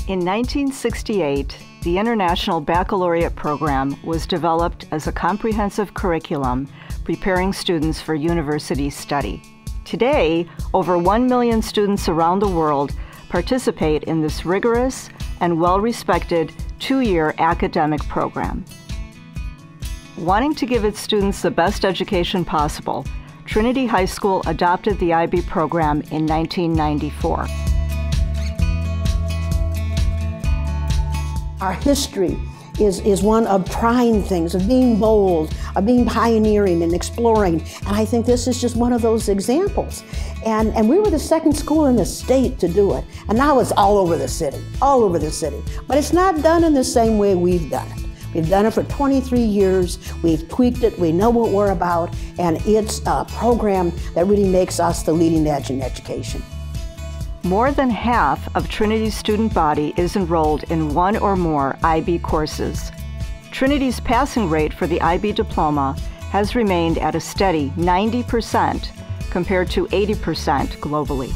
In 1968, the International Baccalaureate program was developed as a comprehensive curriculum preparing students for university study. Today, over 1 million students around the world participate in this rigorous and well-respected two-year academic program. Wanting to give its students the best education possible, Trinity High School adopted the IB program in 1994. Our history is one of trying things, of being bold, of being pioneering and exploring. And I think this is just one of those examples. And we were the second school in the state to do it. And now it's all over the city, all over the city. But it's not done in the same way we've done it. We've done it for 23 years, we've tweaked it, we know what we're about, and it's a program that really makes us the leading edge in education. More than half of Trinity's student body is enrolled in one or more IB courses. Trinity's passing rate for the IB diploma has remained at a steady 90% compared to 80% globally.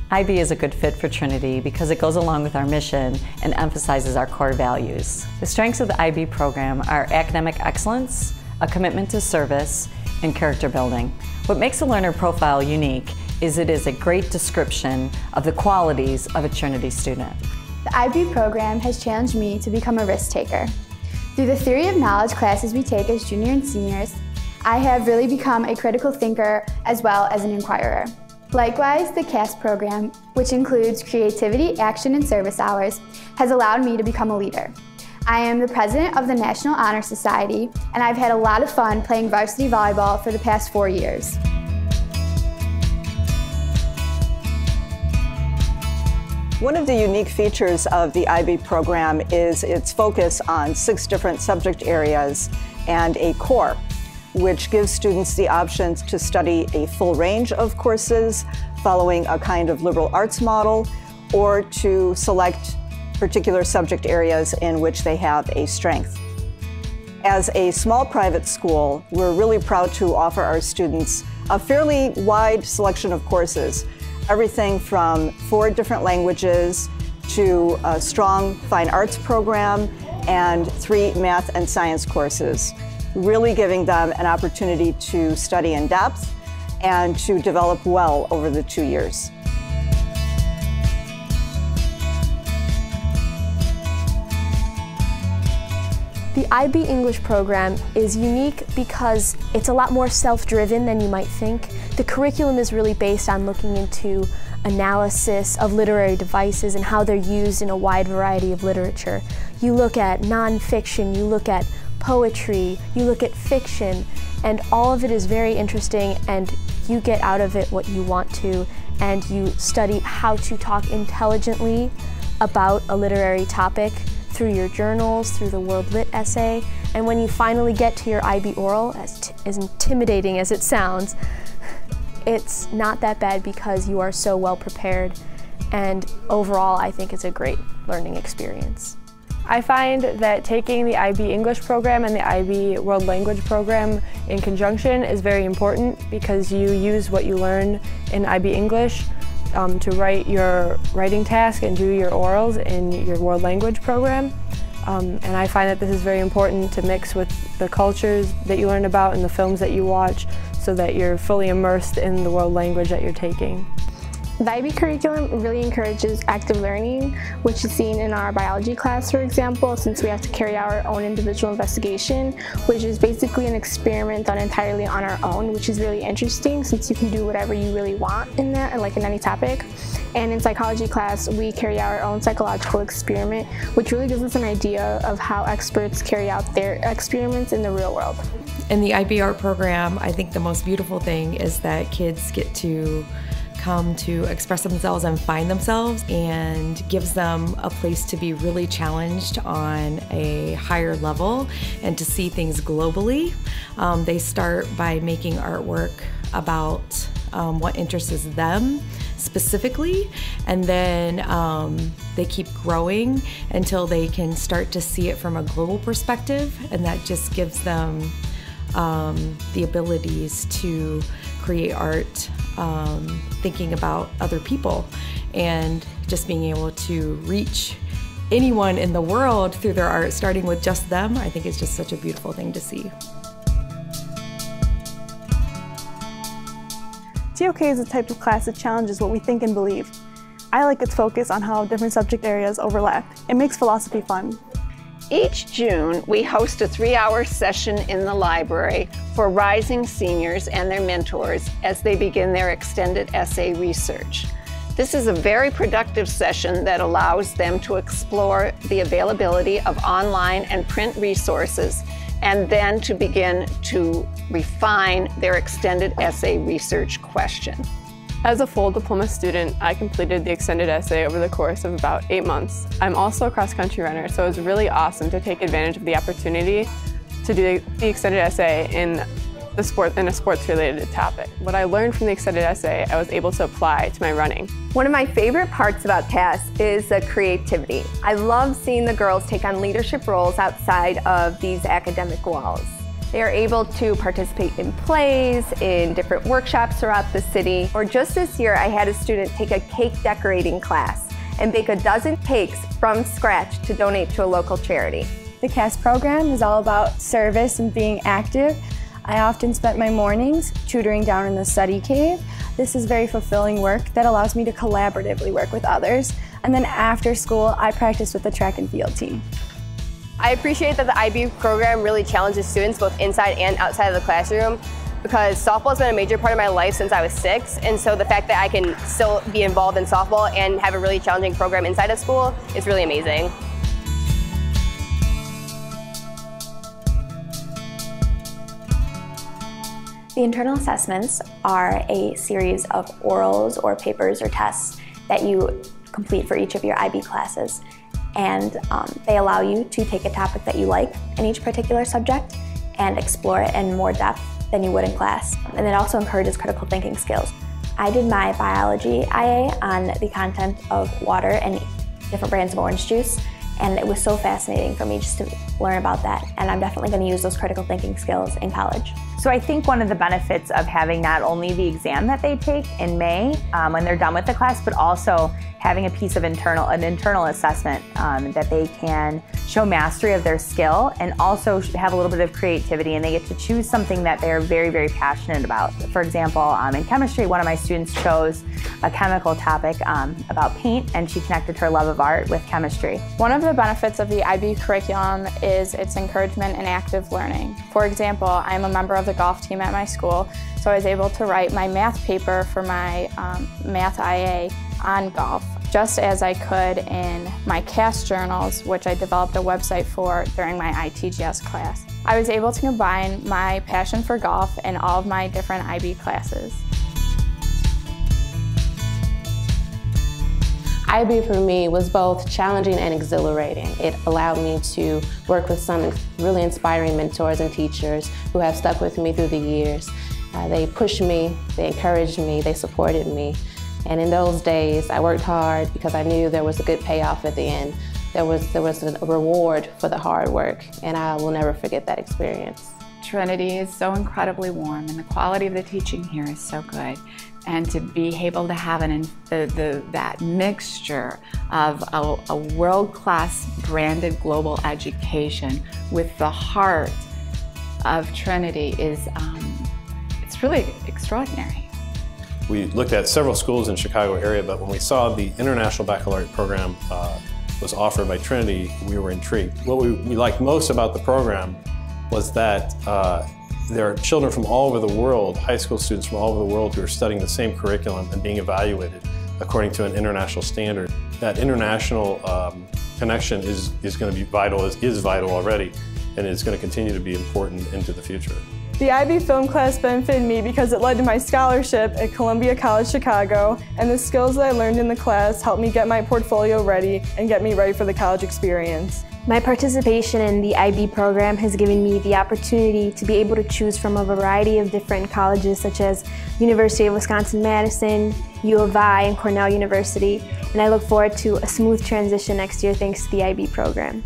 IB is a good fit for Trinity because it goes along with our mission and emphasizes our core values. The strengths of the IB program are academic excellence, a commitment to service, and character building. What makes a learner profile unique is it is a great description of the qualities of a Trinity student. The IB program has challenged me to become a risk taker. Through the theory of knowledge classes we take as junior and seniors, I have really become a critical thinker as well as an inquirer. Likewise, the CAS program, which includes creativity, action, and service hours, has allowed me to become a leader. I am the president of the National Honor Society, and I've had a lot of fun playing varsity volleyball for the past 4 years. One of the unique features of the IB program is its focus on 6 different subject areas and a core, which gives students the options to study a full range of courses following a kind of liberal arts model, or to select particular subject areas in which they have a strength. As a small private school, we're really proud to offer our students a fairly wide selection of courses, everything from 4 different languages to a strong fine arts program and 3 math and science courses, really giving them an opportunity to study in depth and to develop well over the 2 years. The IB English program is unique because it's a lot more self-driven than you might think. The curriculum is really based on looking into analysis of literary devices and how they're used in a wide variety of literature. You look at nonfiction, you look at poetry, you look at fiction, and all of it is very interesting, and you get out of it what you want to, and you study how to talk intelligently about a literary topic through your journals, through the World Lit essay, and when you finally get to your IB oral, as intimidating as it sounds, it's not that bad because you are so well prepared, and overall I think it's a great learning experience. I find that taking the IB English program and the IB World Language program in conjunction is very important because you use what you learn in IB English to write your writing task and do your orals in your World Language program. And I find that this is very important to mix with the cultures that you learn about and the films that you watch so that you're fully immersed in the world language that you're taking. The IB curriculum really encourages active learning, which is seen in our biology class, for example, since we have to carry out our own individual investigation, which is basically an experiment done entirely on our own, which is really interesting since you can do whatever you really want in that, like in any topic. And in psychology class, we carry out our own psychological experiment, which really gives us an idea of how experts carry out their experiments in the real world. In the IB art program, I think the most beautiful thing is that kids get to come to express themselves and find themselves, and gives them a place to be really challenged on a higher level and to see things globally. They start by making artwork about what interests them specifically, and then they keep growing until they can start to see it from a global perspective, and that just gives them the abilities to create art thinking about other people, and just being able to reach anyone in the world through their art, starting with just them, I think is just such a beautiful thing to see. TOK is a type of class that challenges what we think and believe. I like its focus on how different subject areas overlap. It makes philosophy fun. Each June, we host a 3-hour session in the library for rising seniors and their mentors as they begin their extended essay research. This is a very productive session that allows them to explore the availability of online and print resources, and then to begin to refine their extended essay research question. As a full diploma student, I completed the extended essay over the course of about 8 months. I'm also a cross-country runner, so it was really awesome to take advantage of the opportunity to do the extended essay in a sports-related topic. What I learned from the extended essay, I was able to apply to my running. One of my favorite parts about CAS is the creativity. I love seeing the girls take on leadership roles outside of these academic walls. They are able to participate in plays, in different workshops throughout the city. Or just this year, I had a student take a cake decorating class and bake a dozen cakes from scratch to donate to a local charity. The CAS program is all about service and being active. I often spent my mornings tutoring down in the study cave. This is very fulfilling work that allows me to collaboratively work with others. And then after school, I practice with the track and field team. I appreciate that the IB program really challenges students both inside and outside of the classroom, because softball has been a major part of my life since I was 6, and so the fact that I can still be involved in softball and have a really challenging program inside of school is really amazing. The internal assessments are a series of orals or papers or tests that you complete for each of your IB classes. And they allow you to take a topic that you like in each particular subject and explore it in more depth than you would in class. And it also encourages critical thinking skills. I did my biology IA on the content of water and different brands of orange juice, and it was so fascinating for me just to learn about that. And I'm definitely going to use those critical thinking skills in college. So I think one of the benefits of having not only the exam that they take in May when they're done with the class, but also having a piece of an internal assessment that they can show mastery of their skill and also have a little bit of creativity, and they get to choose something that they're very, very passionate about. For example, in chemistry, one of my students chose a chemical topic about paint, and she connected her love of art with chemistry. One of the benefits of the IB curriculum is its encouragement in active learning. For example, I'm a member of the golf team at my school, so I was able to write my math paper for my math IA on golf, just as I could in my CAS journals, which I developed a website for during my ITGS class. I was able to combine my passion for golf in all of my different IB classes. IB for me was both challenging and exhilarating. It allowed me to work with some really inspiring mentors and teachers who have stuck with me through the years. They pushed me, they encouraged me, they supported me. And in those days, I worked hard because I knew there was a good payoff at the end. There was a reward for the hard work, and I will never forget that experience. Trinity is so incredibly warm, and the quality of the teaching here is so good. And to be able to have that mixture of a world-class branded global education with the heart of Trinity is it's really extraordinary. We looked at several schools in the Chicago area, but when we saw the International Baccalaureate program was offered by Trinity, we were intrigued. What we liked most about the program was that there are children from all over the world, high school students from all over the world, who are studying the same curriculum and being evaluated according to an international standard. That international connection is going to be vital, is vital already, and is going to continue to be important into the future. The IB film class benefited me because it led to my scholarship at Columbia College Chicago, and the skills that I learned in the class helped me get my portfolio ready and get me ready for the college experience. My participation in the IB program has given me the opportunity to be able to choose from a variety of different colleges such as University of Wisconsin-Madison, U.A, and Cornell University, and I look forward to a smooth transition next year thanks to the IB program.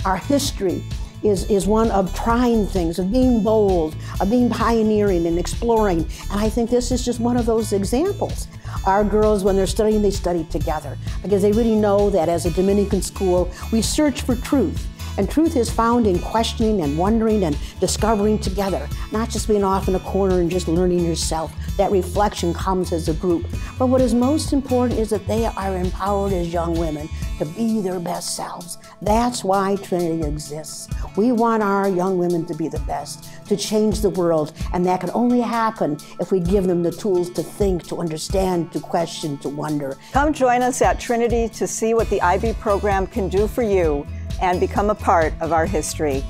Our history is one of trying things, of being bold, of being pioneering and exploring. And I think this is just one of those examples. Our girls, when they're studying, they study together because they really know that as a Dominican school, we search for truth. And truth is found in questioning and wondering and discovering together, not just being off in a corner and just learning yourself. That reflection comes as a group. But what is most important is that they are empowered as young women to be their best selves. That's why Trinity exists. We want our young women to be the best, to change the world, and that can only happen if we give them the tools to think, to understand, to question, to wonder. Come join us at Trinity to see what the IB program can do for you and become a part of our history.